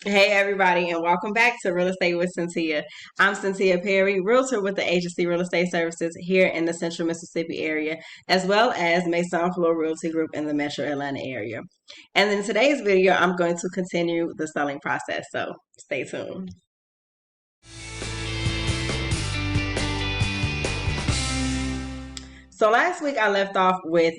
Hey everybody, and welcome back to Real Estate with Syntia. I'm Syntia Perry, Realtor with the agency Real Estate Services here in the Central Mississippi area, as well as Maison Fleur Realty Group in the Metro Atlanta area. And in today's video, I'm going to continue the selling process, so stay tuned. So last week I left off with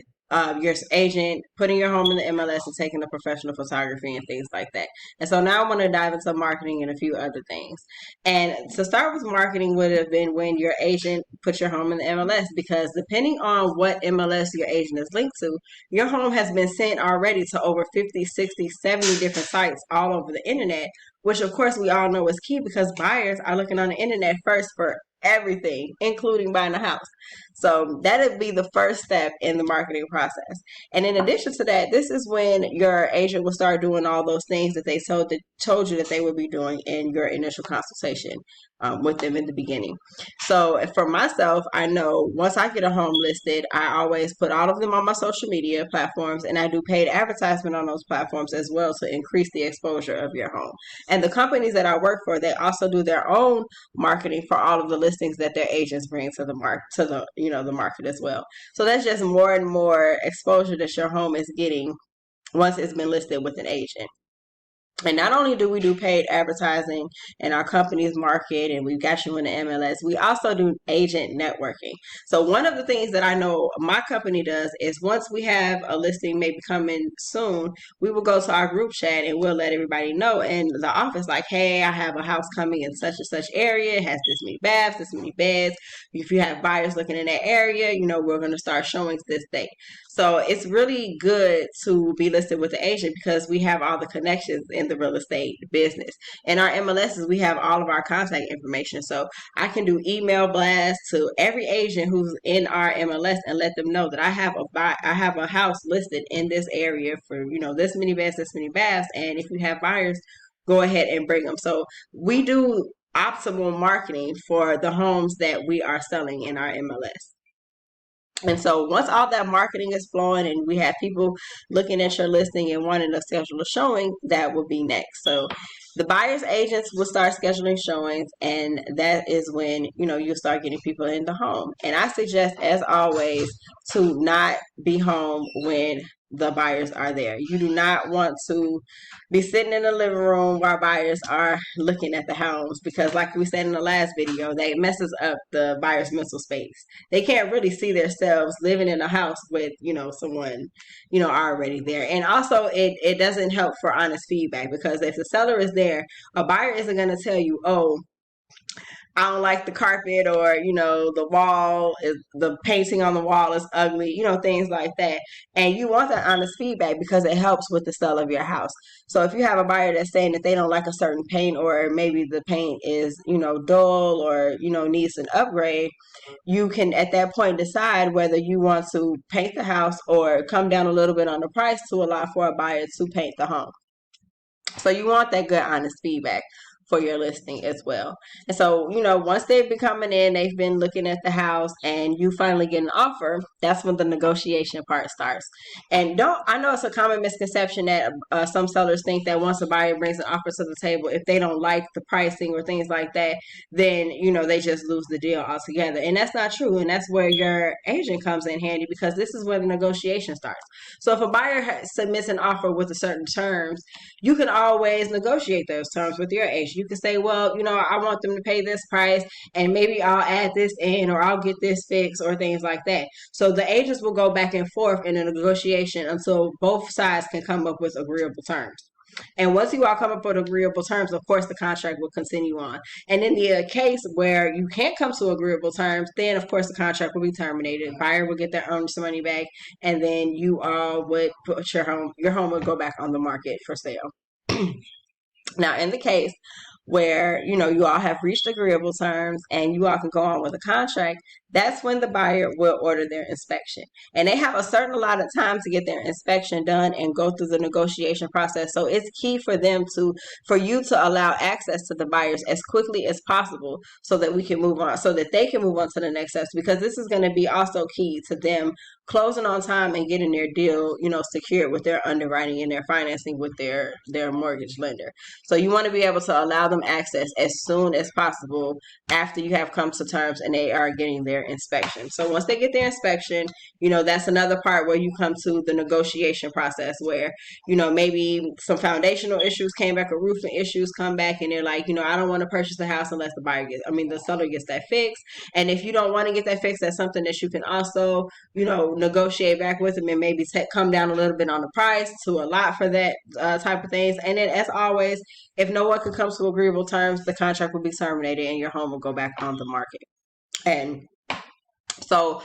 your agent putting your home in the MLS and taking the professional photography and things like that. And so now I want to dive into marketing and a few other things. And to start with marketing would have been when your agent put your home in the MLS, because depending on what MLS your agent is linked to, your home has been sent already to over 50, 60, 70 different sites all over the internet, which of course we all know is key because buyers are looking on the internet first for everything, including buying a house. So that'd be the first step in the marketing process. And in addition to that, this is when your agent will start doing all those things that they told you that they would be doing in your initial consultation with them in the beginning. So for myself, I know once I get a home listed, I always put all of them on my social media platforms, and I do paid advertisement on those platforms as well to increase the exposure of your home. And the companies that I work for, they also do their own marketing for all of the listings that their agents bring to the market as well. So that's just more and more exposure that your home is getting once it's been listed with an agent. And not only do we do paid advertising in our company's market and we've got you in the MLS, we also do agent networking. So one of the things that I know my company does is once we have a listing maybe coming soon, we will go to our group chat and we'll let everybody know in the office, like, hey, I have a house coming in such and such area. It has this many baths, this many beds. If you have buyers looking in that area, we're going to start showings this day. So it's really good to be listed with the agent because we have all the connections in the real estate business. In our MLSs, we have all of our contact information. So I can do email blasts to every agent who's in our MLS and let them know that I have a house listed in this area for, this many beds, this many baths. And if you have buyers, go ahead and bring them. So we do optimal marketing for the homes that we are selling in our MLS. And so once all that marketing is flowing and we have people looking at your listing and wanting to schedule a showing, that will be next. So the buyer's agents will start scheduling showings, and that is when, you'll start getting people in the home. And I suggest, as always, to not be home when the buyers are there. You do not want to be sitting in the living room while buyers are looking at the homes, because like we said in the last video, that messes up the buyer's mental space. They can't really see themselves living in a house with, someone, already there. And also it doesn't help for honest feedback, because if the seller is there, a buyer isn't going to tell you, oh, I don't like the carpet, or the painting on the wall is ugly, things like that. And you want that honest feedback because it helps with the sale of your house. So if you have a buyer that's saying that they don't like a certain paint, or maybe the paint is, dull, or, needs an upgrade, you can at that point decide whether you want to paint the house or come down a little bit on the price to allow for a buyer to paint the home. So you want that good, honest feedback for your listing as well. And so, once they've been coming in, they've been looking at the house, and you finally get an offer, that's when the negotiation part starts. And I know it's a common misconception that some sellers think that once a buyer brings an offer to the table, if they don't like the pricing or things like that, then, they just lose the deal altogether. And that's not true. And that's where your agent comes in handy, because this is where the negotiation starts. So if a buyer submits an offer with a certain terms, you can always negotiate those terms with your agent. You can say, well, I want them to pay this price, and maybe I'll add this in, or I'll get this fixed, or things like that. So the agents will go back and forth in a negotiation until both sides can come up with agreeable terms. And once you all come up with agreeable terms, of course, the contract will continue on. And in the case where you can't come to agreeable terms, then, of course, the contract will be terminated. Buyer will get their owner's money back, and then you all would put your home would go back on the market for sale. Now, in the case where, you all have reached agreeable terms and you all can go on with a contract, that's when the buyer will order their inspection. And they have a certain amount of time to get their inspection done and go through the negotiation process. So it's key for you to allow access to the buyers as quickly as possible, so that we can move on, so that they can move on to the next steps, because this is going to be also key to them closing on time and getting their deal, secured with their underwriting and their financing with their mortgage lender. So you want to be able to allow them access as soon as possible after you have come to terms and they are getting their inspection. So once they get their inspection, that's another part where you come to the negotiation process where, maybe some foundational issues came back or roofing issues come back and they're like, I don't want to purchase the house unless the seller gets that fixed. And if you don't want to get that fixed, that's something that you can also, negotiate back with them and maybe come down a little bit on the price to allot for that type of things. And then as always, if no one can come to agreeable terms, the contract will be terminated and your home will go back on the market. And so,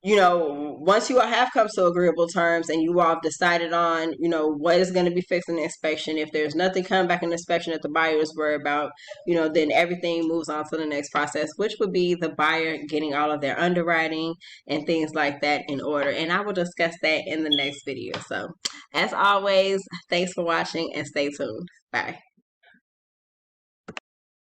once you all have come to agreeable terms and you all have decided on, what is going to be fixed in the inspection, if there's nothing coming back in the inspection that the buyer is worried about, then everything moves on to the next process, which would be the buyer getting all of their underwriting and things like that in order. And I will discuss that in the next video. So, as always, thanks for watching and stay tuned. Bye.